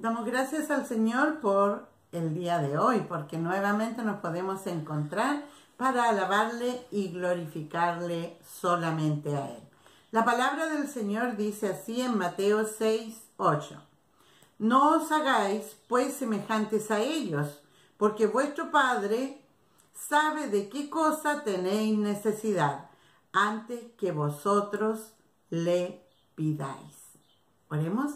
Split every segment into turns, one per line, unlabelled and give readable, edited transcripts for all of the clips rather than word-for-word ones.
Damos gracias al Señor por el día de hoy, porque nuevamente nos podemos encontrar para alabarle y glorificarle solamente a Él. La palabra del Señor dice así en Mateo 6:8. No os hagáis pues semejantes a ellos, porque vuestro Padre sabe de qué cosa tenéis necesidad, antes que vosotros le pidáis. Oremos.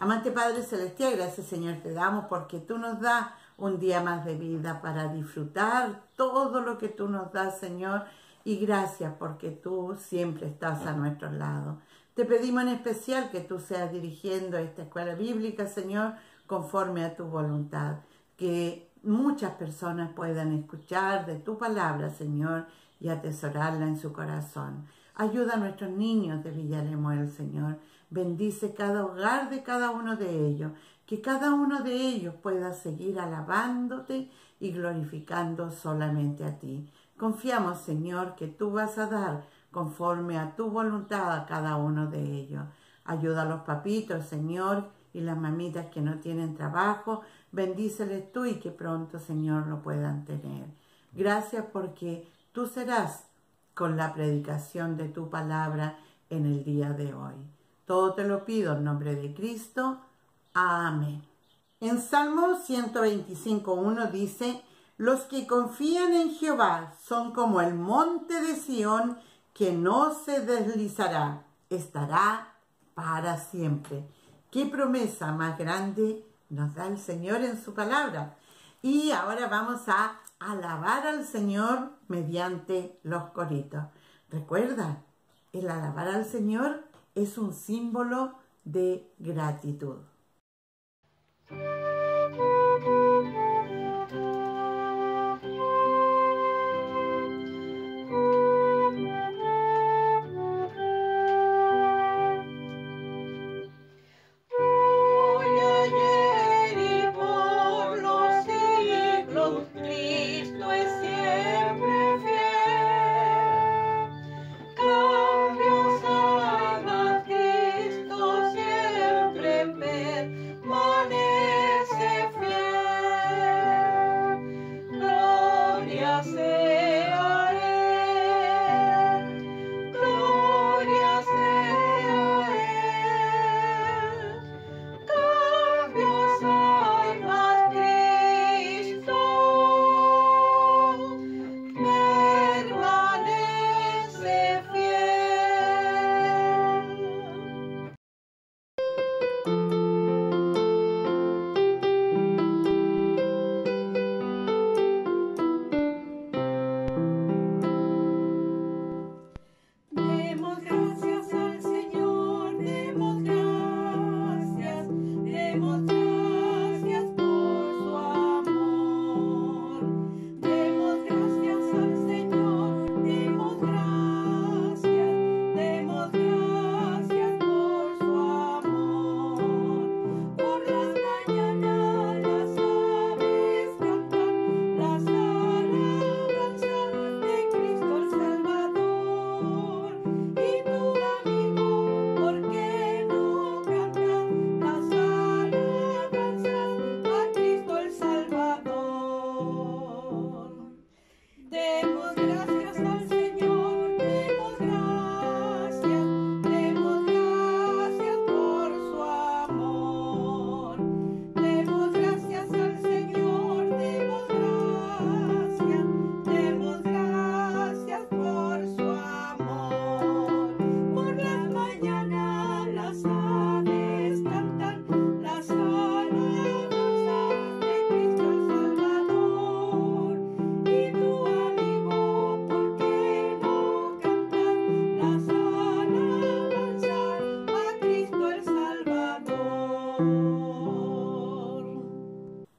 Amante Padre Celestial, gracias Señor te damos porque tú nos das un día más de vida para disfrutar todo lo que tú nos das, Señor, y gracias porque tú siempre estás a nuestro lado. Te pedimos en especial que tú seas dirigiendo esta escuela bíblica, Señor, conforme a tu voluntad, que muchas personas puedan escuchar de tu palabra, Señor, y atesorarla en su corazón. Ayuda a nuestros niños de Villa Lemuel, Señor. Bendice cada hogar de cada uno de ellos, que cada uno de ellos pueda seguir alabándote y glorificando solamente a ti. Confiamos, Señor, que tú vas a dar conforme a tu voluntad a cada uno de ellos. Ayuda a los papitos, Señor, y las mamitas que no tienen trabajo. Bendíceles tú y que pronto, Señor, lo puedan tener. Gracias porque tú serás con la predicación de tu palabra en el día de hoy. Todo te lo pido en nombre de Cristo. Amén. En Salmo 125:1 dice: los que confían en Jehová son como el monte de Sión que no se deslizará, estará para siempre. ¿Qué promesa más grande nos da el Señor en su palabra? Y ahora vamos a alabar al Señor mediante los coritos. Recuerda, el alabar al Señor es un símbolo de gratitud.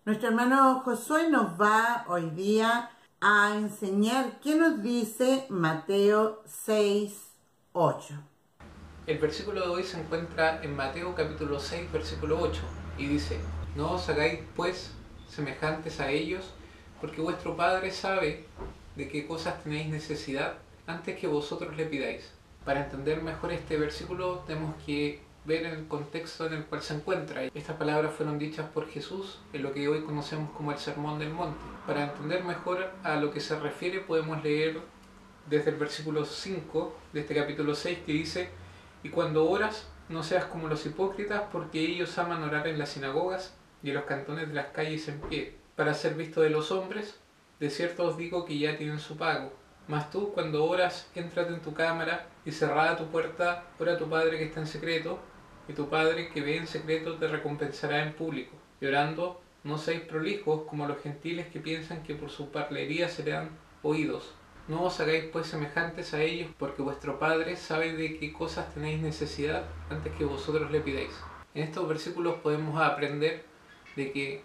Nuestro hermano Josué nos va hoy día a enseñar qué nos dice Mateo 6:8.
El versículo de hoy se encuentra en Mateo capítulo 6, versículo 8, y dice: no os hagáis pues semejantes a ellos, porque vuestro Padre sabe de qué cosas tenéis necesidad antes que vosotros le pidáis. Para entender mejor este versículo tenemos que ver el contexto en el cual se encuentra. Estas palabras fueron dichas por Jesús en lo que hoy conocemos como el Sermón del Monte. Para entender mejor a lo que se refiere podemos leer desde el versículo 5 de este capítulo 6 que dice: y cuando oras, no seas como los hipócritas, porque ellos aman orar en las sinagogas y en los cantones de las calles en pie, para ser visto de los hombres. De cierto os digo que ya tienen su pago. Mas tú, cuando oras, éntrate en tu cámara y cerrada tu puerta, ora a tu Padre que está en secreto, y tu Padre que ve en secreto te recompensará en público. Y orando, no seáis prolijos como los gentiles que piensan que por su parlería serán oídos. No os hagáis pues semejantes a ellos, porque vuestro Padre sabe de qué cosas tenéis necesidad antes que vosotros le pidáis. En estos versículos podemos aprender de que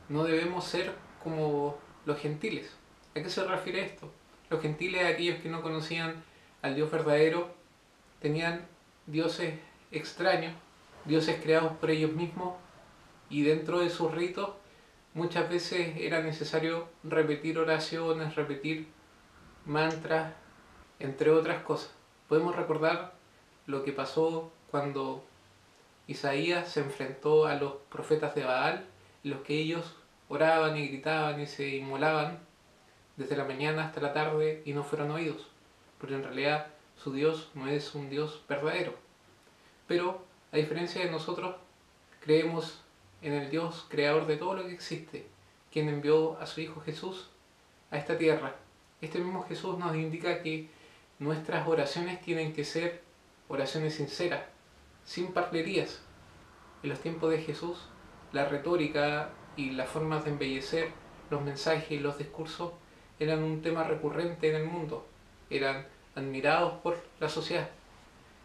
no debemos ser como los gentiles. ¿A qué se refiere esto? Los gentiles, aquellos que no conocían al Dios verdadero, tenían dioses extraños, dioses creados por ellos mismos, y dentro de sus ritos muchas veces era necesario repetir oraciones, repetir mantras, entre otras cosas. Podemos recordar lo que pasó cuando Isaías se enfrentó a los profetas de Baal, en los que ellos oraban y gritaban y se inmolaban desde la mañana hasta la tarde y no fueron oídos, porque en realidad su Dios no es un Dios verdadero. Pero a diferencia de nosotros, creemos en el Dios creador de todo lo que existe, quien envió a su Hijo Jesús a esta tierra. Este mismo Jesús nos indica que nuestras oraciones tienen que ser oraciones sinceras, sin parlerías. En los tiempos de Jesús, la retórica y las formas de embellecer los mensajes y los discursos eran un tema recurrente en el mundo, eran admirados por la sociedad.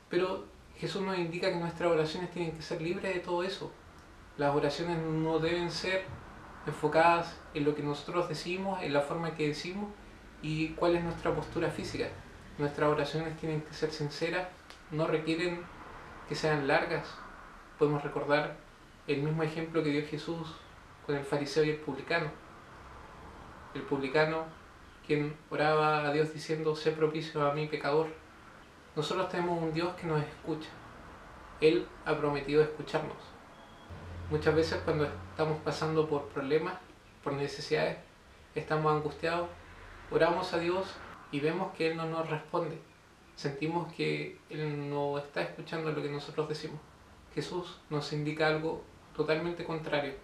Pero Jesús nos indica que nuestras oraciones tienen que ser libres de todo eso. Las oraciones no deben ser enfocadas en lo que nosotros decimos, en la forma que decimos y cuál es nuestra postura física. Nuestras oraciones tienen que ser sinceras, no requieren que sean largas. Podemos recordar el mismo ejemplo que dio Jesús con el fariseo y el publicano. El publicano, quien oraba a Dios diciendo: sé propicio a mí pecador. Nosotros tenemos un Dios que nos escucha. Él ha prometido escucharnos. Muchas veces cuando estamos pasando por problemas, por necesidades, estamos angustiados, oramos a Dios y vemos que Él no nos responde. Sentimos que Él no está escuchando lo que nosotros decimos. Jesús nos indica algo totalmente contrario.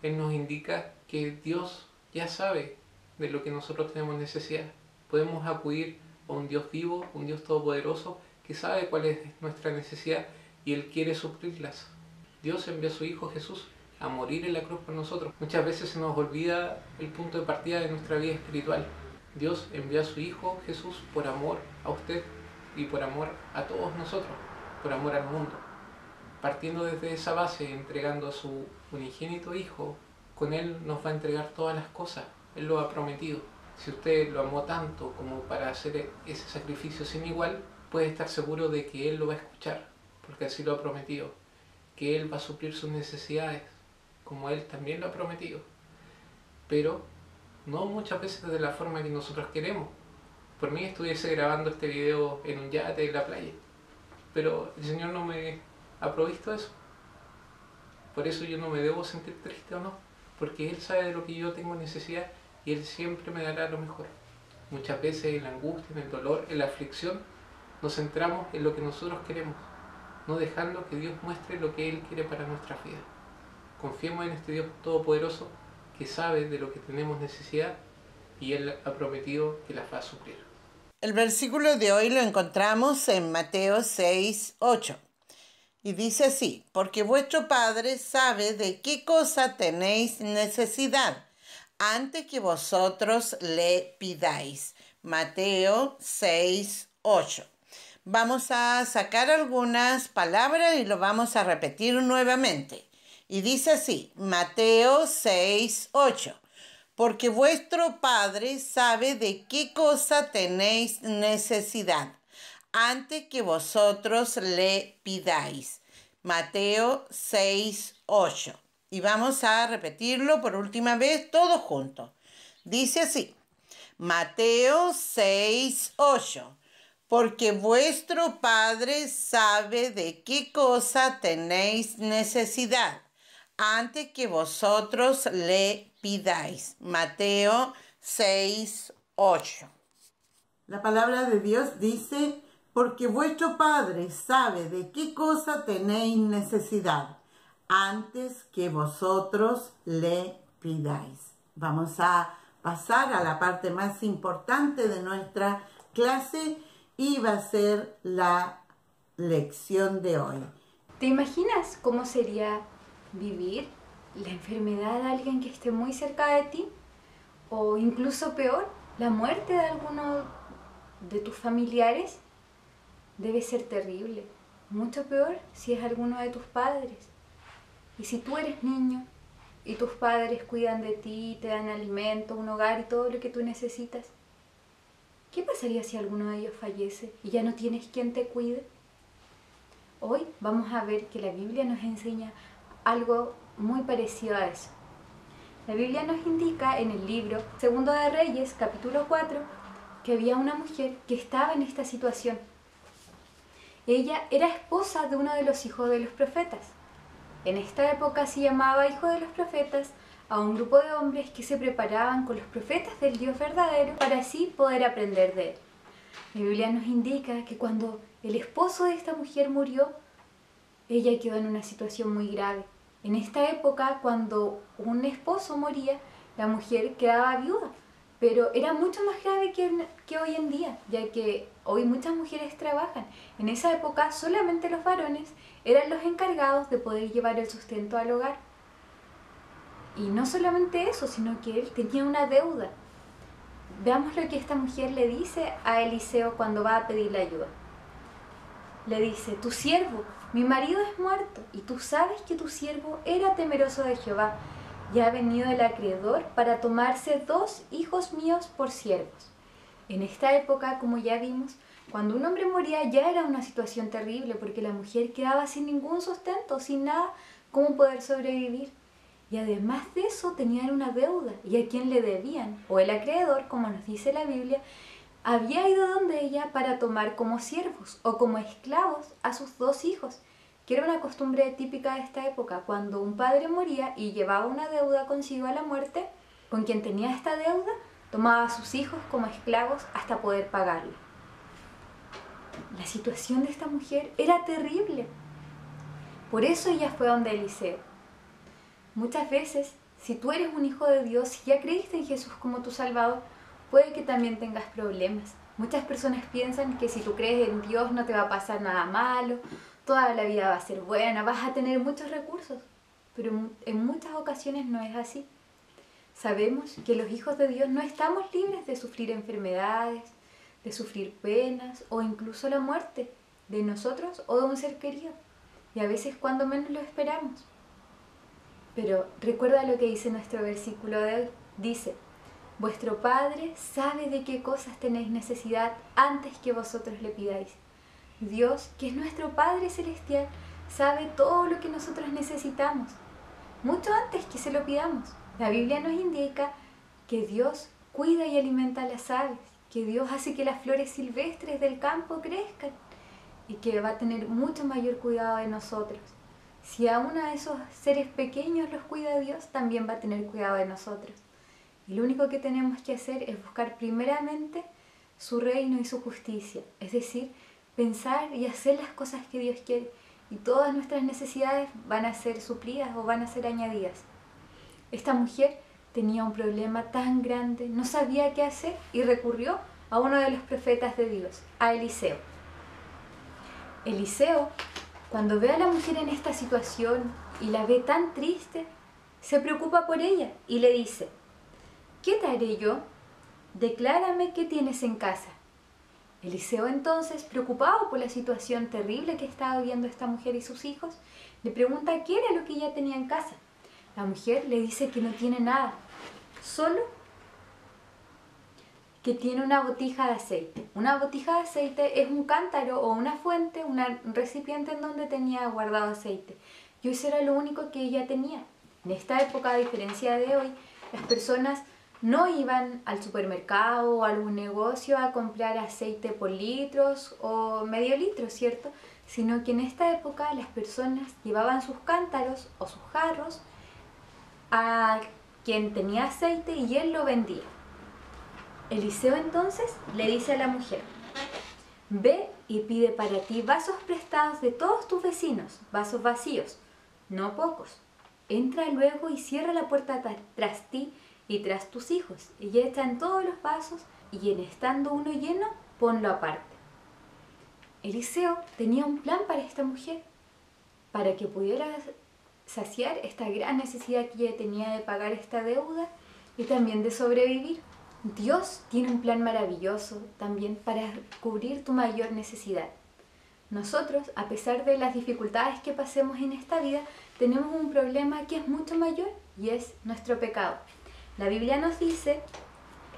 Él nos indica que Dios ya sabe de lo que nosotros tenemos necesidad. Podemos acudir a un Dios vivo, un Dios todopoderoso, que sabe cuál es nuestra necesidad y Él quiere suplirlas. Dios envió a su Hijo Jesús a morir en la cruz por nosotros. Muchas veces se nos olvida el punto de partida de nuestra vida espiritual. Dios envió a su Hijo Jesús por amor a usted y por amor a todos nosotros, por amor al mundo. Partiendo desde esa base, entregando a su unigénito Hijo, con Él nos va a entregar todas las cosas. Él lo ha prometido. Si usted lo amó tanto como para hacer ese sacrificio sin igual, puede estar seguro de que Él lo va a escuchar, porque así lo ha prometido. Que Él va a suplir sus necesidades, como Él también lo ha prometido. Pero no muchas veces de la forma que nosotros queremos. Por mí estuviese grabando este video en un yate en la playa, pero el Señor no me ha provisto eso. Por eso yo no me debo sentir triste o no, porque Él sabe de lo que yo tengo necesidad y Él siempre me dará lo mejor. Muchas veces en la angustia, en el dolor, en la aflicción, nos centramos en lo que nosotros queremos, no dejando que Dios muestre lo que Él quiere para nuestra vida. Confiemos en este Dios todopoderoso que sabe de lo que tenemos necesidad y Él ha prometido que las va a suplir.
El versículo de hoy lo encontramos en Mateo 6, 8. Y dice así: porque vuestro Padre sabe de qué cosa tenéis necesidad antes que vosotros le pidáis. Mateo 6, 8. Vamos a sacar algunas palabras y lo vamos a repetir nuevamente. Y dice así, Mateo 6, 8. Porque vuestro Padre sabe de qué cosa tenéis necesidad antes que vosotros le pidáis. Mateo 6, 8. Y vamos a repetirlo por última vez todos juntos. Dice así, Mateo 6, 8. porque vuestro Padre sabe de qué cosa tenéis necesidad antes que vosotros le pidáis. Mateo 6:8. La palabra de Dios dice, porque vuestro Padre sabe de qué cosa tenéis necesidad antes que vosotros le pidáis. Vamos a pasar a la parte más importante de nuestra clase y va a ser la lección de hoy.
¿Te imaginas cómo sería vivir la enfermedad de alguien que esté muy cerca de ti? O incluso peor, la muerte de alguno de tus familiares. Debe ser terrible. Mucho peor si es alguno de tus padres. Y si tú eres niño y tus padres cuidan de ti, te dan alimento, un hogar y todo lo que tú necesitas, ¿qué pasaría si alguno de ellos fallece y ya no tienes quien te cuide? Hoy vamos a ver que la Biblia nos enseña algo muy parecido a eso. La Biblia nos indica en el libro Segundo de Reyes, capítulo 4, que había una mujer que estaba en esta situación. Ella era esposa de uno de los hijos de los profetas. En esta época se llamaba hijo de los profetas a un grupo de hombres que se preparaban con los profetas del Dios verdadero para así poder aprender de él. La Biblia nos indica que cuando el esposo de esta mujer murió, ella quedó en una situación muy grave. En esta época, cuando un esposo moría, la mujer quedaba viuda, pero era mucho más grave que hoy en día, ya que hoy muchas mujeres trabajan. En esa época solamente los varones eran los encargados de poder llevar el sustento al hogar. Y no solamente eso, sino que él tenía una deuda. Veamos lo que esta mujer le dice a Eliseo cuando va a pedirle ayuda. Le dice, tu siervo, mi marido es muerto, y tú sabes que tu siervo era temeroso de Jehová, y ha venido el acreedor para tomarse 2 hijos míos por siervos. En esta época, como ya vimos, cuando un hombre moría ya era una situación terrible, porque la mujer quedaba sin ningún sustento, sin nada, cómo poder sobrevivir. Y además de eso tenían una deuda, y a quien le debían, o el acreedor, como nos dice la Biblia, había ido donde ella para tomar como siervos o como esclavos a sus 2 hijos, que era una costumbre típica de esta época. Cuando un padre moría y llevaba una deuda consigo a la muerte, con quien tenía esta deuda, tomaba a sus hijos como esclavos hasta poder pagarla. La situación de esta mujer era terrible. Por eso ella fue donde Eliseo. Muchas veces, si tú eres un hijo de Dios, si ya creíste en Jesús como tu Salvador, puede que también tengas problemas. Muchas personas piensan que si tú crees en Dios no te va a pasar nada malo, toda la vida va a ser buena, vas a tener muchos recursos. Pero en muchas ocasiones no es así. Sabemos que los hijos de Dios no estamos libres de sufrir enfermedades, de sufrir penas o incluso la muerte de nosotros o de un ser querido. Y a veces cuando menos lo esperamos. Pero recuerda lo que dice nuestro versículo de hoy. Dice, vuestro Padre sabe de qué cosas tenéis necesidad antes que vosotros le pidáis. Dios, que es nuestro Padre Celestial, sabe todo lo que nosotros necesitamos, mucho antes que se lo pidamos. La Biblia nos indica que Dios cuida y alimenta a las aves, que Dios hace que las flores silvestres del campo crezcan y que va a tener mucho mayor cuidado de nosotros. Si a uno de esos seres pequeños los cuida Dios, también va a tener cuidado de nosotros. Y lo único que tenemos que hacer es buscar primeramente su reino y su justicia, es decir, pensar y hacer las cosas que Dios quiere, y todas nuestras necesidades van a ser suplidas o van a ser añadidas. Esta mujer tenía un problema tan grande, no sabía qué hacer y recurrió a uno de los profetas de Dios, a Eliseo. Eliseo, cuando ve a la mujer en esta situación y la ve tan triste, se preocupa por ella y le dice, ¿qué te haré yo? Declárame qué tienes en casa. Eliseo entonces, preocupado por la situación terrible que estaba viviendo esta mujer y sus hijos, le pregunta qué era lo que ella tenía en casa. La mujer le dice que no tiene nada, solo que tiene una botija de aceite. Una botija de aceite es un cántaro o una fuente, un recipiente en donde tenía guardado aceite. Y eso era lo único que ella tenía. En esta época, a diferencia de hoy, las personas no iban al supermercado o a algún negocio a comprar aceite por litros o medio litro, ¿cierto? Sino que en esta época las personas llevaban sus cántaros o sus jarros a quien tenía aceite y él lo vendía. Eliseo entonces le dice a la mujer: ve y pide para ti vasos prestados de todos tus vecinos, vasos vacíos, no pocos. Entra luego y cierra la puerta tras ti y tras tus hijos, y echa en todos los vasos, y en estando uno lleno, ponlo aparte. Eliseo tenía un plan para esta mujer, para que pudiera saciar esta gran necesidad que ella tenía de pagar esta deuda y también de sobrevivir. Dios tiene un plan maravilloso también para cubrir tu mayor necesidad. Nosotros, a pesar de las dificultades que pasemos en esta vida, tenemos un problema que es mucho mayor y es nuestro pecado. La Biblia nos dice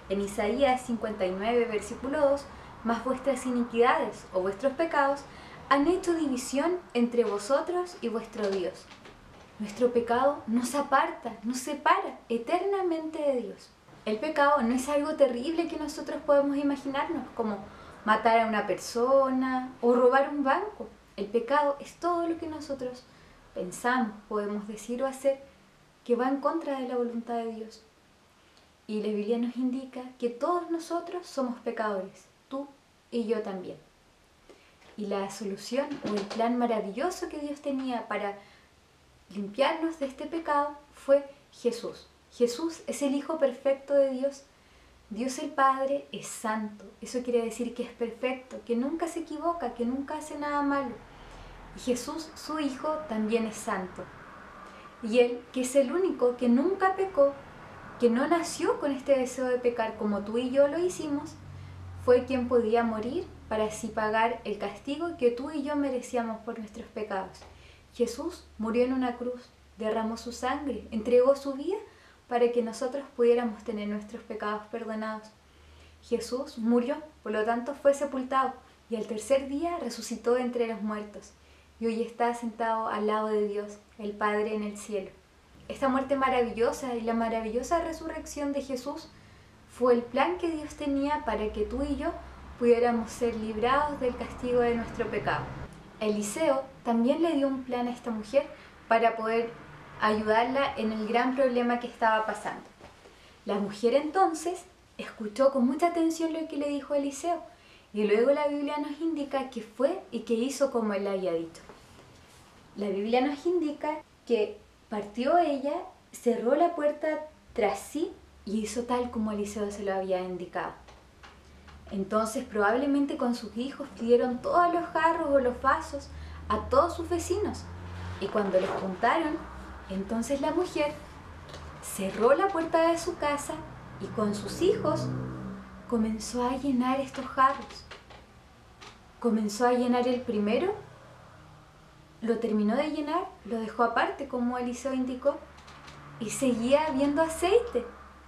en Isaías 59, versículo 2, mas vuestras iniquidades o vuestros pecados han hecho división entre vosotros y vuestro Dios. Nuestro pecado nos aparta, nos separa eternamente de Dios. El pecado no es algo terrible que nosotros podemos imaginarnos, como matar a una persona o robar un banco. El pecado es todo lo que nosotros pensamos, podemos decir o hacer que va en contra de la voluntad de Dios. Y la Biblia nos indica que todos nosotros somos pecadores, tú y yo también. Y la solución o el plan maravilloso que Dios tenía para limpiarnos de este pecado fue Jesús. Jesús es el Hijo perfecto de Dios. Dios el Padre es santo. Eso quiere decir que es perfecto, que nunca se equivoca, que nunca hace nada malo. Y Jesús, su Hijo, también es santo. Y Él, que es el único que nunca pecó, que no nació con este deseo de pecar como tú y yo lo hicimos, fue quien podía morir para así pagar el castigo que tú y yo merecíamos por nuestros pecados. Jesús murió en una cruz, derramó su sangre, entregó su vida para que nosotros pudiéramos tener nuestros pecados perdonados. Jesús murió, por lo tanto fue sepultado y al tercer día resucitó de entre los muertos y hoy está sentado al lado de Dios, el Padre, en el cielo. Esta muerte maravillosa y la maravillosa resurrección de Jesús fue el plan que Dios tenía para que tú y yo pudiéramos ser librados del castigo de nuestro pecado. Eliseo también le dio un plan a esta mujer para poder ayudarla en el gran problema que estaba pasando. La mujer entonces escuchó con mucha atención lo que le dijo Eliseo y luego la Biblia nos indica que fue y que hizo como él le había dicho. La Biblia nos indica que partió ella, cerró la puerta tras sí y hizo tal como Eliseo se lo había indicado. Entonces probablemente con sus hijos pidieron todos los jarros o los vasos a todos sus vecinos y cuando los juntaron, entonces la mujer cerró la puerta de su casa y con sus hijos comenzó a llenar estos jarros. Comenzó a llenar el primero, lo terminó de llenar, lo dejó aparte como Eliseo indicó y seguía habiendo aceite.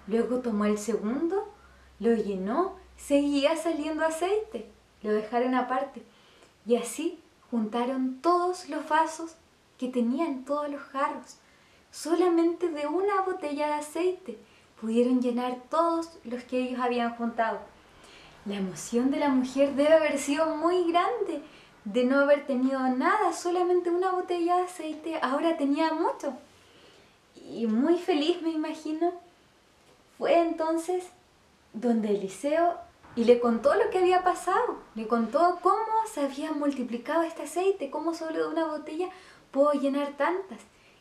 Luego tomó el segundo, lo llenó, seguía saliendo aceite, lo dejaron aparte y así juntaron todos los vasos que tenían, todos los jarros. Solamente de una botella de aceite pudieron llenar todos los que ellos habían juntado. La emoción de la mujer debe haber sido muy grande de no haber tenido nada, solamente una botella de aceite, ahora tenía mucho. Y muy feliz, me imagino, fue entonces donde Eliseo y le contó lo que había pasado, le contó cómo se había multiplicado este aceite, cómo solo de una botella puedo llenar tantas.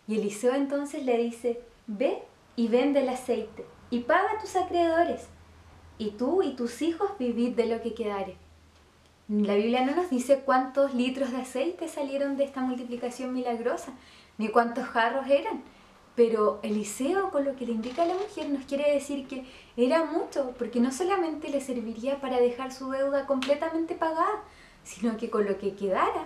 Y Eliseo entonces le dice: ve y vende el aceite y paga a tus acreedores, y tú y tus hijos vivid de lo que quedare. La Biblia no nos dice cuántos litros de aceite salieron de esta multiplicación milagrosa, ni cuántos jarros eran, pero Eliseo, con lo que le indica a la mujer, nos quiere decir que era mucho, porque no solamente le serviría para dejar su deuda completamente pagada, sino que con lo que quedara,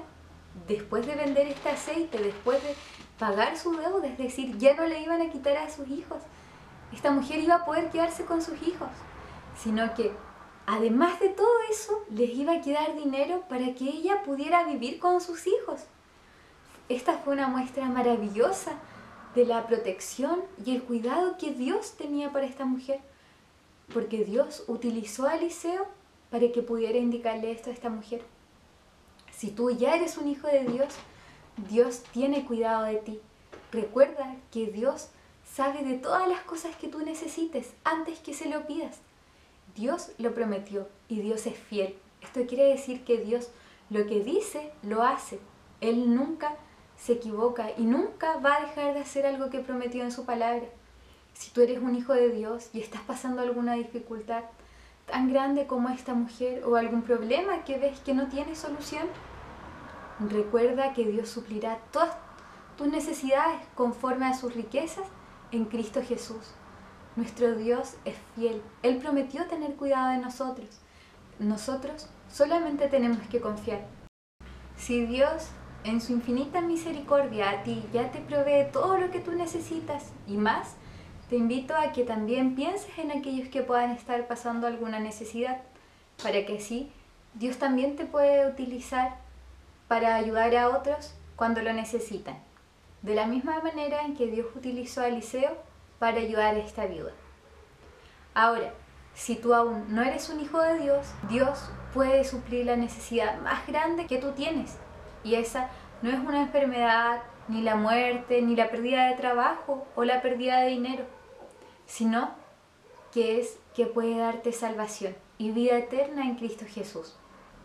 después de vender este aceite, después de pagar su deuda, es decir, ya no le iban a quitar a sus hijos, esta mujer iba a poder quedarse con sus hijos, sino que además de todo eso, les iba a quedar dinero para que ella pudiera vivir con sus hijos. Esta fue una muestra maravillosa de la protección y el cuidado que Dios tenía para esta mujer. porque Dios utilizó a Eliseo para que pudiera indicarle esto a esta mujer. Si tú ya eres un hijo de Dios, Dios tiene cuidado de ti. Recuerda que Dios sabe de todas las cosas que tú necesites antes que se lo pidas. Dios lo prometió y Dios es fiel. Esto quiere decir que Dios lo que dice, lo hace. Él nunca se equivoca y nunca va a dejar de hacer algo que prometió en su palabra. Si tú eres un hijo de Dios y estás pasando alguna dificultad tan grande como esta mujer o algún problema que ves que no tiene solución, recuerda que Dios suplirá todas tus necesidades conforme a sus riquezas en Cristo Jesús. Nuestro Dios es fiel. Él prometió tener cuidado de nosotros. Nosotros solamente tenemos que confiar. Si Dios, en su infinita misericordia, a ti ya te provee todo lo que tú necesitas y más, te invito a que también pienses en aquellos que puedan estar pasando alguna necesidad, para que así Dios también te puede utilizar para ayudar a otros cuando lo necesitan. De la misma manera en que Dios utilizó a Eliseo para ayudar a esta viuda. Ahora, si tú aún no eres un hijo de Dios, Dios puede suplir la necesidad más grande que tú tienes. Y esa no es una enfermedad, ni la muerte, ni la pérdida de trabajo o la pérdida de dinero, sino que es que puede darte salvación y vida eterna en Cristo Jesús.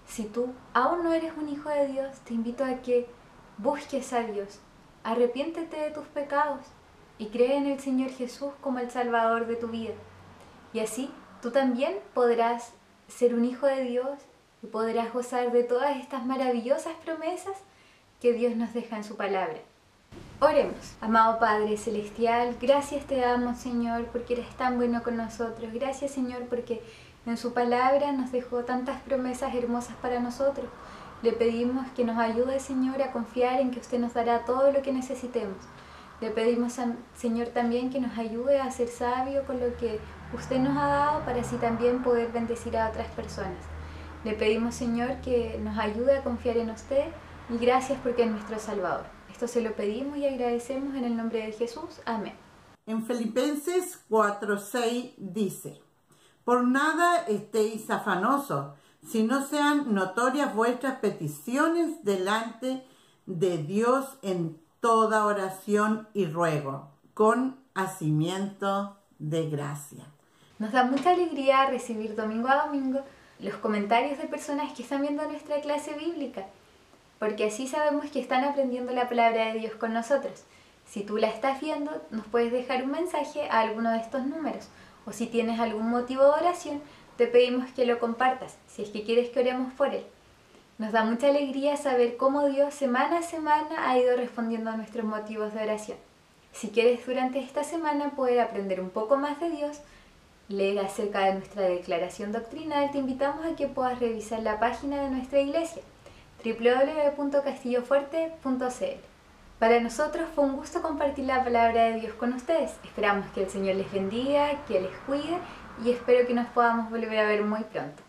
Si tú aún no eres un hijo de Dios, te invito a que busques a Dios, arrepiéntete de tus pecados y cree en el Señor Jesús como el Salvador de tu vida. Y así tú también podrás ser un hijo de Dios y podrás gozar de todas estas maravillosas promesas que Dios nos deja en su palabra. Oremos. Amado Padre Celestial, gracias te damos, Señor, porque eres tan bueno con nosotros. Gracias, Señor, porque en su palabra nos dejó tantas promesas hermosas para nosotros. Le pedimos que nos ayude, Señor, a confiar en que usted nos dará todo lo que necesitemos. Le pedimos, Señor, también que nos ayude a ser sabio con lo que usted nos ha dado para así también poder bendecir a otras personas. Le pedimos, Señor, que nos ayude a confiar en usted y gracias porque es nuestro Salvador. Esto se lo pedimos y agradecemos en el nombre de Jesús. Amén.
En Filipenses 4:6 dice: por nada estéis afanosos, si no sean notorias vuestras peticiones delante de Dios en toda oración y ruego, con hacimiento de gracia.
Nos da mucha alegría recibir domingo a domingo los comentarios de personas que están viendo nuestra clase bíblica, porque así sabemos que están aprendiendo la palabra de Dios con nosotros. Si tú la estás viendo, nos puedes dejar un mensaje a alguno de estos números, o si tienes algún motivo de oración, te pedimos que lo compartas, si es que quieres que oremos por él. Nos da mucha alegría saber cómo Dios semana a semana ha ido respondiendo a nuestros motivos de oración. Si quieres durante esta semana poder aprender un poco más de Dios, leer acerca de nuestra declaración doctrinal, te invitamos a que puedas revisar la página de nuestra iglesia, www.castillofuerte.cl. Para nosotros fue un gusto compartir la palabra de Dios con ustedes. Esperamos que el Señor les bendiga, que les cuide y espero que nos podamos volver a ver muy pronto.